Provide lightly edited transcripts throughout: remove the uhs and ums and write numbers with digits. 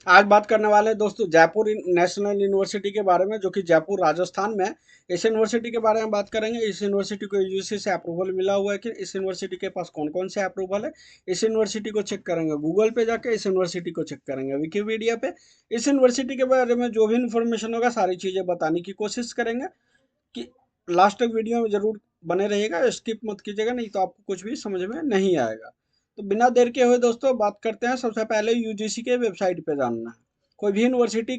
आज बात करने वाले हैं दोस्तों जयपुर नेशनल यूनिवर्सिटी के बारे में, जो कि जयपुर राजस्थान में है। इस यूनिवर्सिटी के बारे में बात करेंगे। इस यूनिवर्सिटी को यूजीसी से अप्रूवल मिला हुआ है कि इस यूनिवर्सिटी के पास कौन कौन से अप्रूवल है। इस यूनिवर्सिटी को चेक करेंगे गूगल पे जाके, इस यूनिवर्सिटी को चेक करेंगे विकिपीडिया पे। इस यूनिवर्सिटी के बारे में जो भी इन्फॉर्मेशन होगा सारी चीज़ें बताने की कोशिश करेंगे। कि लास्ट तक वीडियो में जरूर बने रहिएगा, स्किप मत कीजिएगा, नहीं तो आपको कुछ भी समझ में नहीं आएगा। तो बिना देर के हुए दोस्तों बात करते हैं। सबसे पहले यूजीसी के वेबसाइट पे जानना है। कोई भी यूनिवर्सिटी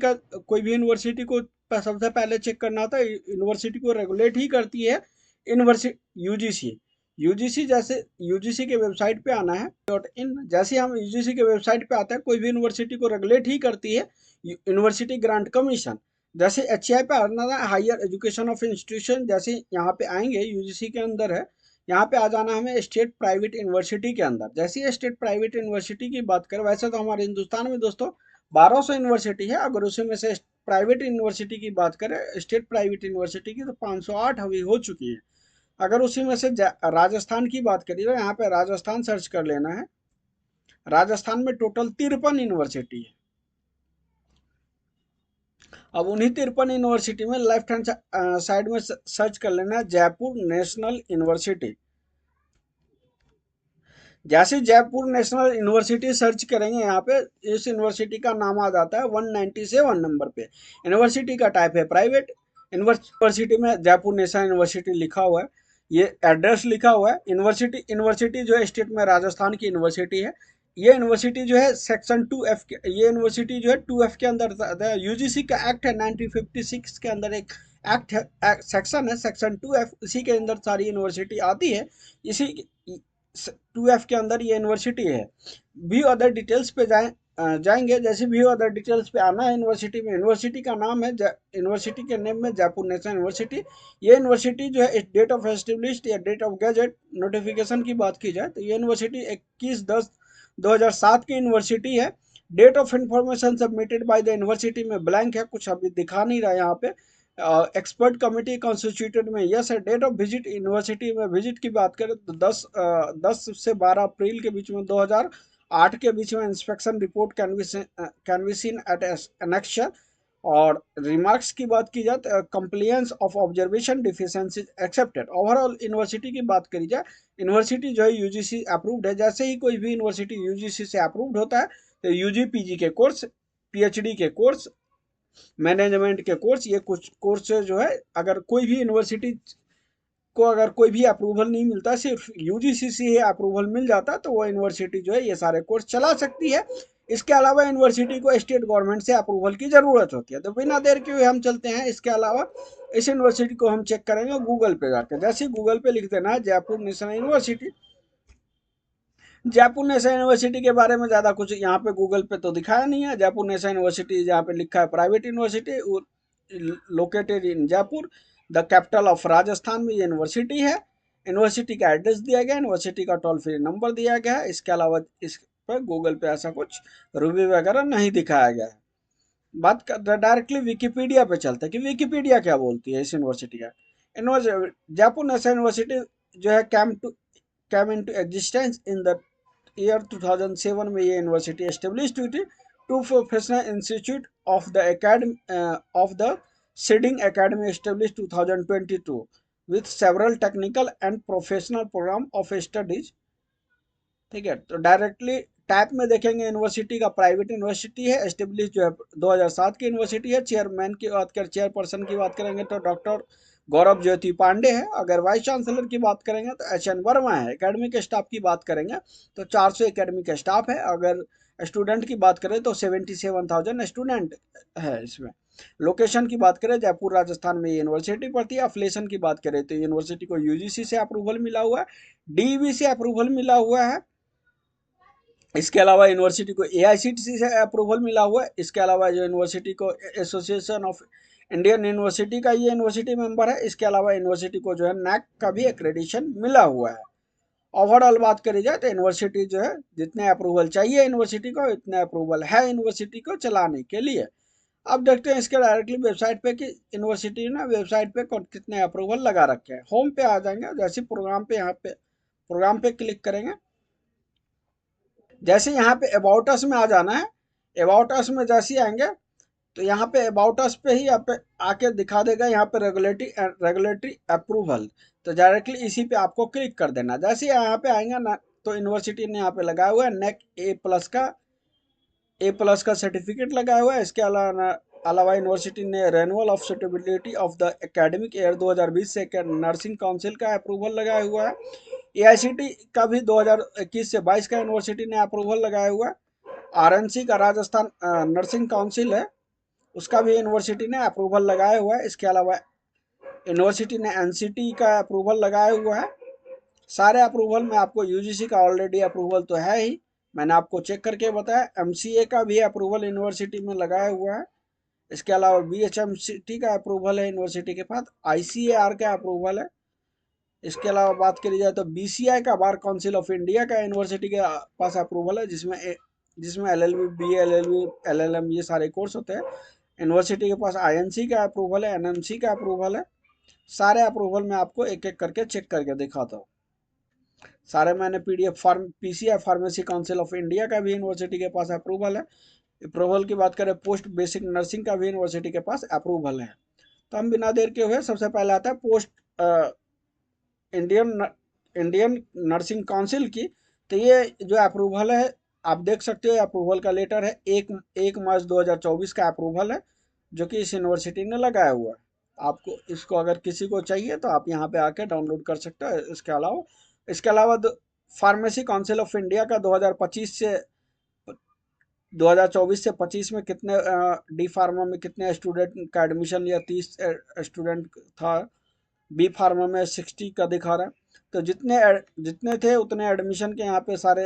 को सबसे पहले चेक करना होता है। यूनिवर्सिटी को रेगुलेट ही करती है यूनिवर्सिटी यूजीसी। यूजीसी जैसे यूजीसी के वेबसाइट पे आना है .in। जैसे हम यूजीसी के वेबसाइट पे आते हैं, कोई भी यूनिवर्सिटी को रेगुलेट ही करती है यूनिवर्सिटी ग्रांट कमीशन। जैसे एचईआई पे आना है, हायर एजुकेशन ऑफ इंस्टीट्यूशन। जैसे यहाँ पे आएंगे, यूजीसी के अंदर है, यहाँ पे आ जाना हमें स्टेट प्राइवेट यूनिवर्सिटी के अंदर। जैसे ही स्टेट प्राइवेट यूनिवर्सिटी की बात करें, वैसे तो हमारे हिंदुस्तान में दोस्तों 1200 यूनिवर्सिटी है। अगर उसी में से प्राइवेट यूनिवर्सिटी की बात करें, स्टेट प्राइवेट यूनिवर्सिटी की, तो 508 अभी हो चुकी है। अगर उसी में से राजस्थान की बात करिए तो यहाँ पे राजस्थान सर्च कर लेना है। राजस्थान में टोटल 53 यूनिवर्सिटी है। अब उन्हीं 53 यूनिवर्सिटी में लेफ्ट हैंड साइड में सर्च कर लेना है जयपुर नेशनल यूनिवर्सिटी। जैसे जयपुर नेशनल यूनिवर्सिटी सर्च करेंगे, यहाँ पे इस यूनिवर्सिटी का नाम आ जाता है 197 नंबर पे। यूनिवर्सिटी का टाइप है प्राइवेट। यूनिवर्सिटी में जयपुर नेशनल यूनिवर्सिटी लिखा हुआ है, ये एड्रेस लिखा हुआ है। यूनिवर्सिटी यूनिवर्सिटी जो है स्टेट में राजस्थान की यूनिवर्सिटी है। ये यूनिवर्सिटी जो है सेक्शन 2F के, ये यूनिवर्सिटी जो है 2F के अंदर आता है। यूजीसी का एक्ट है 1956 के अंदर एक एक्ट है, सेक्शन है सेक्शन 2F, इसी के अंदर सारी यूनिवर्सिटी आती है। इसी 2F के अंदर ये यूनिवर्सिटी है। व्यू अदर डिटेल्स पे जाएंगे। जैसे व्यू अदर डिटेल्स पे आना है यूनिवर्सिटी में, यूनिवर्सिटी का नाम है यूनिवर्सिटी के नेम में जयपुर नेशनल यूनिवर्सिटी। ये यूनिवर्सिटी जो है डेट ऑफ एस्टेब्लिश्ड या डेट ऑफ गैजेट नोटिफिकेशन की बात की जाए तो ये यूनिवर्सिटी 21/10/2007 की यूनिवर्सिटी है। Date of information submitted by the university में ब्लैंक है, कुछ अभी दिखा नहीं रहा है यहाँ पे। एक्सपर्ट कमेटी कॉन्स्टिट्यूटेड में यस है। डेट ऑफ विजिट यूनिवर्सिटी में विजिट की बात करें तो 10 से 12 अप्रैल के बीच में 2008 के बीच में inspection report can be seen at annexure. और रिमार्क्स की बात की जाए तो compliance of observation deficiencies accepted. Overall university की बात करी जाए, यूनिवर्सिटी जो है यूजीसी अप्रूव्ड है। जैसे ही कोई भी यूनिवर्सिटी यूजीसी से अप्रूव्ड होता है तो यूजी पीजी के कोर्स, पीएचडी के कोर्स, मैनेजमेंट के कोर्स, ये कुछ कोर्स जो है, अगर कोई भी यूनिवर्सिटी को अगर कोई भी अप्रूवल नहीं मिलता, सिर्फ यूजीसी से ही अप्रूवल मिल जाता, तो वो यूनिवर्सिटी जो है ये सारे कोर्स चला सकती है। इसके अलावा यूनिवर्सिटी को स्टेट गवर्नमेंट से अप्रूवल की ज़रूरत होती है। तो बिना देर के हुए हम चलते हैं। इसके अलावा इस यूनिवर्सिटी को हम चेक करेंगे गूगल पे जाकर। जैसे गूगल पे लिख देना है Jaipur national university. Jaipur national university के बारे में ज़्यादा कुछ यहाँ पे गूगल पे तो दिखाया नहीं है। जयपुर नेशनल यूनिवर्सिटी जहाँ पे लिखा है private university, located in Jaipur, the capital of Rajasthan में ये यूनिवर्सिटी है। यूनिवर्सिटी का एड्रेस दिया गया, यूनिवर्सिटी का टोल फ्री नंबर दिया गया है। इसके अलावा इस पर गूगल पे ऐसा कुछ रिव्यू वगैरह नहीं दिखाया गया है। बात कर डायरेक्टली विकिपीडिया पे चलते हैं कि विकिपीडिया क्या बोलती है इस यूनिवर्सिटी का। जयपुर नेशनल यूनिवर्सिटी जो है came into existence in the year 2007 में ये यूनिवर्सिटी एस्टेब्लिश हुई थी। Two professional institute of the academy of the seeding academy establish 2022 with several technical and professional program of studies. ठीक है, तो डायरेक्टली टाइप में देखेंगे यूनिवर्सिटी का प्राइवेट यूनिवर्सिटी है, एस्टेब्लिश जो है 2007 की यूनिवर्सिटी है। चेयरमैन की बात करें, चेयरपर्सन की बात करेंगे तो डॉक्टर गौरव ज्योति पांडे है। अगर वाइस चांसलर की बात करेंगे तो एच.एन. वर्मा है। एकेडमिक स्टाफ की बात करेंगे तो 400 एकेडमिक स्टाफ है। अगर स्टूडेंट की बात करें तो 77,000 स्टूडेंट है इसमें। लोकेशन की बात करें, जयपुर राजस्थान में यूनिवर्सिटी पड़ती है। अफिलिएशन की बात करें तो यूनिवर्सिटी को यूजीसी से अप्रूवल मिला हुआ है, डीईवी से अप्रूवल मिला हुआ है। इसके अलावा यूनिवर्सिटी को एआईसीटीई से अप्रूवल मिला हुआ है। इसके अलावा जो यूनिवर्सिटी को एसोसिएशन ऑफ इंडियन यूनिवर्सिटी का ये यूनिवर्सिटी मेंबर है। इसके अलावा यूनिवर्सिटी को जो है नैक का भी एक्रेडिशन मिला हुआ है। ओवरऑल बात करी जाए तो यूनिवर्सिटी जो है जितने अप्रूवल चाहिए यूनिवर्सिटी को, इतने अप्रूवल है यूनिवर्सिटी को चलाने के लिए। अब देखते हैं इसके डायरेक्टली वेबसाइट पे कि यूनिवर्सिटी ने वेबसाइट पे कितने अप्रूवल लगा रखे हैं। होम पे आ जाएंगे, जैसे प्रोग्राम पे यहाँ पे प्रोग्राम पे क्लिक करेंगे। जैसे यहाँ पे अबाउट अस में आ जाना है। अबाउट अस में जैसे ही आएंगे तो यहाँ पे अबाउट अस पे ही आप आके दिखा देगा यहाँ पे रेगुलेटरी अप्रूवल। तो डायरेक्टली इसी पे आपको क्लिक कर देना। जैसे ही यहाँ पे आएंगे ना तो यूनिवर्सिटी ने यहाँ पे लगाया हुआ है नेक ए प्लस का सर्टिफिकेट लगाया हुआ है। इसके अलावा यूनिवर्सिटी ने renewal of suitability of the academic year 2020 से नर्सिंग काउंसिल का अप्रूवल लगाया हुआ है। एआईसीटी का भी 2021 से 22 का यूनिवर्सिटी ने अप्रूवल लगाया हुआ है। आरएनसी का राजस्थान नर्सिंग काउंसिल है, उसका भी यूनिवर्सिटी ने अप्रूवल लगाया हुआ है। इसके अलावा यूनिवर्सिटी ने एनसीटी का अप्रूवल लगाया हुआ है। सारे अप्रूवल में आपको यूजीसी का ऑलरेडी अप्रूवल तो है ही, मैंने आपको चेक करके बताया। एमसीए का भी अप्रूवल यूनिवर्सिटी में लगाया हुआ है। इसके अलावा बीएचएमसीटी का अप्रूवल है यूनिवर्सिटी के पास, आईसीएआर का अप्रूवल है। इसके अलावा बात करी जाए तो बीसीआई का बार काउंसिल ऑफ इंडिया का यूनिवर्सिटी के पास अप्रूवल है, जिसमें एलएलबी, बीएलएलबी, एलएलएम ये सारे कोर्स होते हैं। यूनिवर्सिटी के पास आईएनसी का अप्रूवल है, एनएमसी का अप्रूवल है। सारे अप्रूवल मैं आपको एक एक करके चेक करके दिखाता हूँ। सारे मैंने PDF PCI pharmacy council of India का भी यूनिवर्सिटी के पास अप्रूवल है। अप्रूवल की बात करें पोस्ट बेसिक नर्सिंग का भी यूनिवर्सिटी के पास अप्रूवल है। तो हम बिना देर के हुए सबसे पहले आता है post Indian Indian nursing council की। तो ये जो अप्रूवल है आप देख सकते हो, अप्रूवल का लेटर है 1 मार्च 2024 का अप्रूवल है, जो कि इस यूनिवर्सिटी ने लगाया हुआ है। आपको इसको अगर किसी को चाहिए तो आप यहाँ पे आके डाउनलोड कर सकते हो। इसके अलावा फार्मेसी काउंसिल ऑफ इंडिया का 2024 से 25 में कितने डी फार्मा में कितने स्टूडेंट का एडमिशन लिया, 30 स्टूडेंट था। बी फार्मा में 60 का दिखा रहा है। तो जितने थे उतने एडमिशन के यहाँ पे सारे।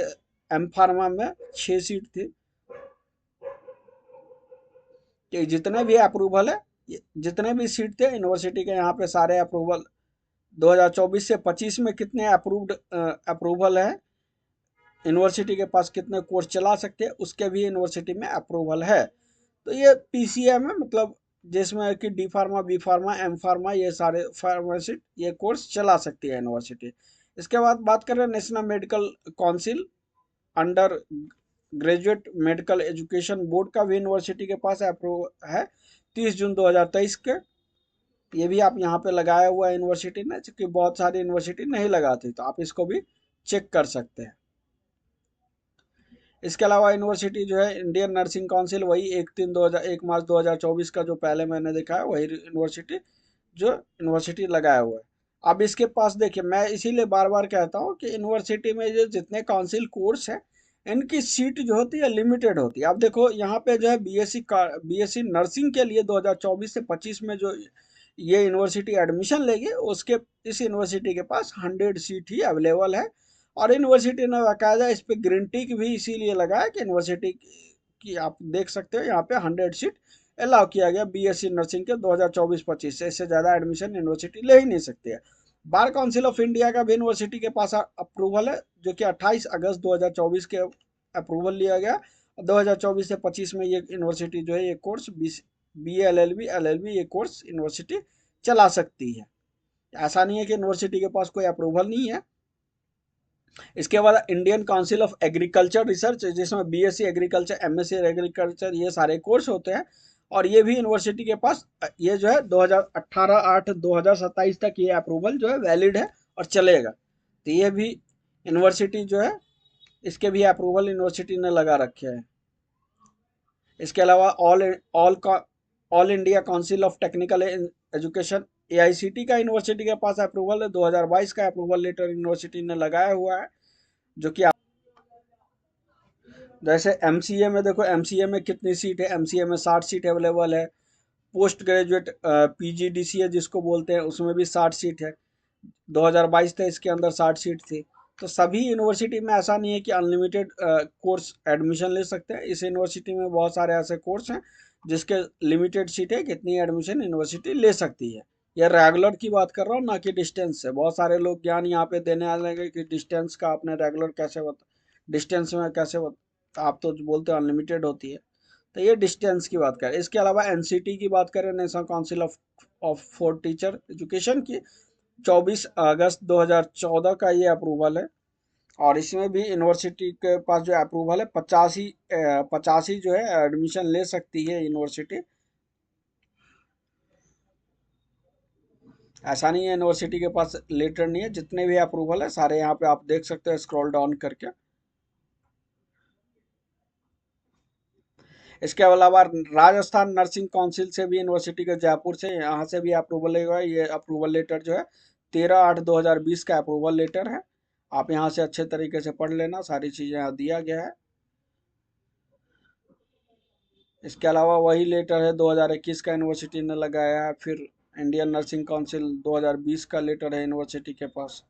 एम फार्मा में 6 सीट थी। कि जितने भी अप्रूवल है, जितने भी सीट थे यूनिवर्सिटी के यहाँ पे सारे अप्रूवल 2024 से 25 में कितने अप्रूवल है, यूनिवर्सिटी के पास कितने कोर्स चला सकते हैं, उसके भी यूनिवर्सिटी में अप्रूवल है। तो ये पीसीएम है, मतलब जिसमें कि D pharma, B pharma, M pharma ये सारे फार्मासिस्ट ये कोर्स चला सकती है यूनिवर्सिटी। इसके बाद बात करें national medical council under graduate medical education board का भी यूनिवर्सिटी के पास अप्रूव है 30 जून 2023 के। ये भी आप यहाँ पे लगाया हुआ है यूनिवर्सिटी ने, क्योंकि बहुत सारी यूनिवर्सिटी नहीं लगाती, तो आप इसको भी चेक कर सकते हैं। इसके अलावा यूनिवर्सिटी जो है इंडियन नर्सिंग काउंसिल, वही 1 मार्च 2024 का जो पहले मैंने देखा है वही यूनिवर्सिटी जो यूनिवर्सिटी लगाया हुआ है। अब इसके पास देखिए, मैं इसीलिए बार बार कहता हूँ कि यूनिवर्सिटी में जो जितने काउंसिल कोर्स हैं इनकी सीट जो होती है लिमिटेड होती है। अब देखो यहाँ पे जो है बीएससी नर्सिंग के लिए 2024 से 25 में जो ये यूनिवर्सिटी एडमिशन लेगी, उसके इस यूनिवर्सिटी के पास 100 सीट ही अवेलेबल है। और यूनिवर्सिटी ने बाकायदा इस पे ग्रीन टिक भी इसीलिए लगाया कि यूनिवर्सिटी की आप देख सकते हो यहाँ पे 100 सीट अलाउ किया गया बीएससी नर्सिंग के 2024-25 से। इससे ज़्यादा एडमिशन यूनिवर्सिटी ले ही नहीं सकती है। बार काउंसिल ऑफ इंडिया का भी यूनिवर्सिटी के पास अप्रूवल है, जो कि 28 अगस्त 2024 के अप्रूवल लिया गया। 2024 से 25 में ये यूनिवर्सिटी जो है ये कोर्स BA LLB ये कोर्स यूनिवर्सिटी चला सकती है। ऐसा नहीं है कि यूनिवर्सिटी के पास कोई अप्रूवल नहीं है। इसके बाद Indian council of agriculture research, जिसमें बीएससी एग्रीकल्चर, एमएससी एग्रीकल्चर ये सारे कोर्स होते हैं। और ये भी यूनिवर्सिटी के पास ये जो है 2018-8-2027 तक ये अप्रूवल जो है वैलिड है और चलेगा। तो ये भी यूनिवर्सिटी जो है इसके भी अप्रूवल यूनिवर्सिटी ने लगा रखे हैं। इसके अलावा all India council of technical education AICT का यूनिवर्सिटी के पास अप्रूवल है। 2022 का अप्रूवल लेटर यूनिवर्सिटी ने लगाया हुआ है, जो कि जैसे एमसीए में देखो, एमसीए में कितनी सीट है, एमसीए में 60 सीट अवेलेबल है। पोस्ट ग्रेजुएट पीजीडीसीए जिसको बोलते हैं, उसमें भी 60 सीट है। 2022 तक इसके अंदर 60 सीट थी। तो सभी यूनिवर्सिटी में ऐसा नहीं है कि अनलिमिटेड कोर्स एडमिशन ले सकते हैं। इस यूनिवर्सिटी में बहुत सारे ऐसे कोर्स हैं जिसके लिमिटेड सीट है, कितनी एडमिशन यूनिवर्सिटी ले सकती है। यह रेगुलर की बात कर रहा हूँ, ना कि डिस्टेंस से। बहुत सारे लोग ज्ञान यहाँ पे देने आ जाएंगे कि डिस्टेंस का आपने रेगुलर कैसे डिस्टेंस में कैसे आप तो बोलते हो अनलिमिटेड होती है। तो ये डिस्टेंस की बात करें। इसके अलावा एनसीटी की बात करें, national council of for teacher education की, 24 अगस्त 2014 का ये अप्रूवल है। और इसमें भी यूनिवर्सिटी के पास जो अप्रूवल है 85 जो है एडमिशन ले सकती है यूनिवर्सिटी। ऐसा नहीं है यूनिवर्सिटी के पास लेटर नहीं है, जितने भी अप्रूवल है सारे यहाँ पे आप देख सकते हैं स्क्रॉल डाउन करके। इसके अलावा राजस्थान नर्सिंग काउंसिल से भी यूनिवर्सिटी के जयपुर से यहाँ से भी अप्रूवल लेगा। ये अप्रूवल लेटर जो है 13/8/2020 का अप्रूवल लेटर है। आप यहाँ से अच्छे तरीके से पढ़ लेना, सारी चीज़ें यहाँ दिया गया है। इसके अलावा वही लेटर है 2021 का यूनिवर्सिटी ने लगाया है। फिर इंडियन नर्सिंग काउंसिल 2020 का लेटर है यूनिवर्सिटी के पास।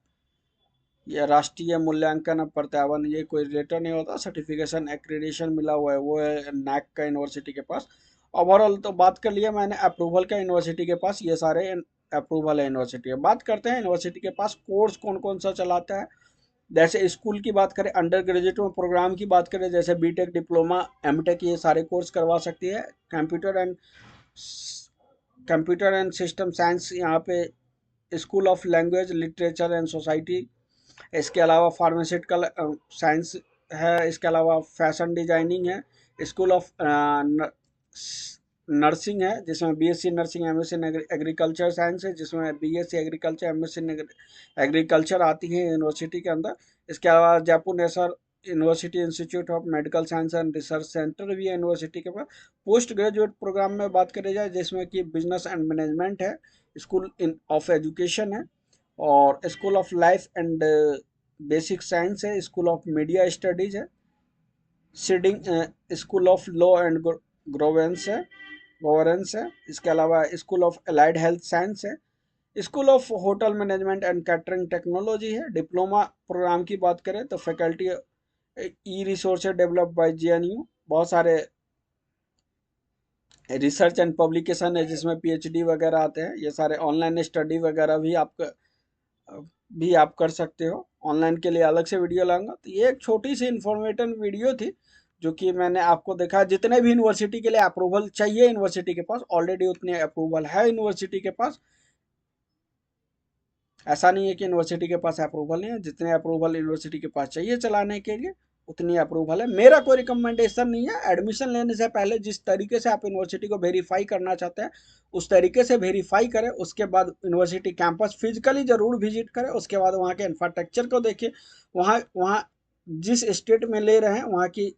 ये राष्ट्रीय मूल्यांकन प्रत्यावन, ये कोई लेटर नहीं होता, सर्टिफिकेशन एक्रेडिशन मिला हुआ है, वो है नैक का यूनिवर्सिटी के पास। ओवरऑल तो बात कर लिया मैंने अप्रूवल का यूनिवर्सिटी के पास, ये सारे अप्रूवल है यूनिवर्सिटी के। बात करते हैं यूनिवर्सिटी के पास कोर्स कौन कौन सा चलाता है। जैसे स्कूल की बात करें, अंडर ग्रेजुएट में प्रोग्राम की बात करें, जैसे बीटेक, डिप्लोमा, एमटेक, ये सारे कोर्स करवा सकती है। कंप्यूटर एंड सिस्टम साइंस यहाँ पे school of language, literature and society. इसके अलावा फार्मास्यूटिकल साइंस है। इसके अलावा फैशन डिजाइनिंग है। स्कूल ऑफ नर्सिंग है जिसमें BSc nursing, MSc agriculture science है जिसमें बीएससी एग्रीकल्चर, एमएससी एग्रीकल्चर आती है यूनिवर्सिटी के अंदर। इसके अलावा Jaipur national university institute of medical science and research centre भी है यूनिवर्सिटी के पास। पोस्ट ग्रेजुएट प्रोग्राम में बात करी जाए जिसमें कि बिजनेस एंड मैनेजमेंट है, स्कूल इन ऑफ एजुकेशन है, और school of life and basic science है, स्कूल ऑफ मीडिया स्टडीज है, seeding school of law and governance है। इसके अलावा school of allied health science है, school of hotel management and catering technology है। Diploma program की बात करें तो faculty E resources develop by JNU, बहुत सारे रिसर्च एंड पब्लिकेशन है जिसमें पीएचडी वगैरह आते हैं। ये सारे ऑनलाइन स्टडी वगैरह भी आप कर सकते हो। ऑनलाइन के लिए अलग से वीडियो लाऊंगा। तो ये एक छोटी सी इन्फॉर्मेटिव वीडियो थी जो कि मैंने आपको देखा। जितने भी यूनिवर्सिटी के लिए अप्रूवल चाहिए यूनिवर्सिटी के पास ऑलरेडी उतने अप्रूवल है यूनिवर्सिटी के पास। ऐसा नहीं है कि यूनिवर्सिटी के पास अप्रूवल नहीं है, जितने अप्रूवल यूनिवर्सिटी के पास चाहिए चलाने के लिए उतनी अप्रूवल है। मेरा कोई रिकमेंडेशन नहीं है। एडमिशन लेने से पहले जिस तरीके से आप यूनिवर्सिटी को वेरीफाई करना चाहते हैं उस तरीके से वेरीफाई करें। उसके बाद यूनिवर्सिटी कैंपस फिजिकली जरूर विजिट करें। उसके बाद वहाँ के इंफ्रास्ट्रक्चर को देखिए। वहाँ वहाँ जिस स्टेट में ले रहे हैं वहाँ की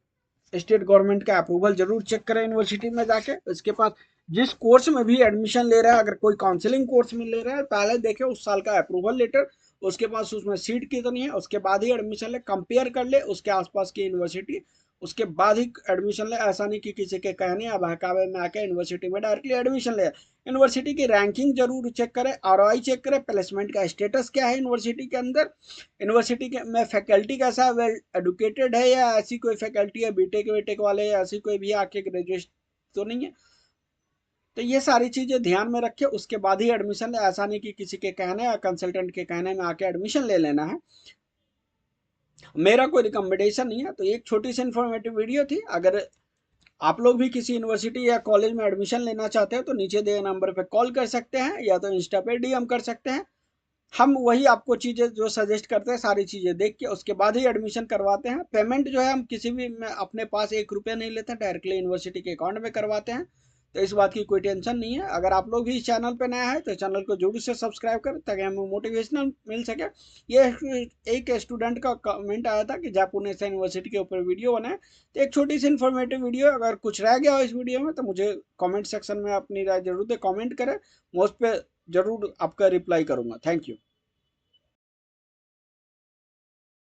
स्टेट गवर्नमेंट का अप्रूवल जरूर चेक करें यूनिवर्सिटी में जाके। उसके पास जिस कोर्स में भी एडमिशन ले रहा है, अगर कोई काउंसलिंग कोर्स में ले रहा है, पहले देखे उस साल का अप्रूवल लेटर, उसके पास उसमें सीट कितनी है, उसके बाद ही एडमिशन ले। कंपेयर कर ले उसके आसपास की यूनिवर्सिटी, उसके बाद ही एडमिशन ले। ऐसा नहीं कि किसी के कहने या बहकावे में आके यूनिवर्सिटी में डायरेक्टली एडमिशन ले। यूनिवर्सिटी की रैंकिंग जरूर चेक करें, आरओआई चेक करें, प्लेसमेंट का स्टेटस क्या है यूनिवर्सिटी के अंदर, यूनिवर्सिटी के में फैकल्टी कैसा है, वेल एडुकेटेड है या ऐसी कोई फैकल्टी है बीटेक वेटेक वाले या ऐसी कोई भी आके ग्रेजुएट तो नहीं है। तो ये सारी चीजें ध्यान में रखे उसके बाद ही एडमिशन ले। ऐसा नहीं कि किसी के कहने या कंसल्टेंट के कहने में आके एडमिशन ले लेना है। मेरा कोई रिकमेंडेशन नहीं है। तो एक छोटी सी इन्फॉर्मेटिव वीडियो थी। अगर आप लोग भी किसी यूनिवर्सिटी या कॉलेज में एडमिशन लेना चाहते हैं तो नीचे दिए नंबर पे कॉल कर सकते हैं या तो इंस्टा पे डीएम कर सकते हैं। हम वही आपको चीज़ें जो सजेस्ट करते हैं सारी चीज़ें देख के उसके बाद ही एडमिशन करवाते हैं। पेमेंट जो है हम किसी भी में अपने पास 1 रुपया नहीं लेते हैं, डायरेक्टली यूनिवर्सिटी के अकाउंट में करवाते हैं। तो इस बात की कोई टेंशन नहीं है। अगर आप लोग भी इस चैनल पर नया है तो चैनल को जरूर से सब्सक्राइब करें ताकि हमें मोटिवेशनल मिल सके। ये एक स्टूडेंट का कमेंट आया था कि जयपुर नेशनल यूनिवर्सिटी के ऊपर वीडियो बनाए। तो एक छोटी सी इन्फॉर्मेटिव वीडियो, अगर कुछ रह गया हो इस वीडियो में तो मुझे कमेंट सेक्शन में अपनी राय जरूर दे, कमेंट करें। मैं उस पर जरूर आपका रिप्लाई करूँगा। Thank you.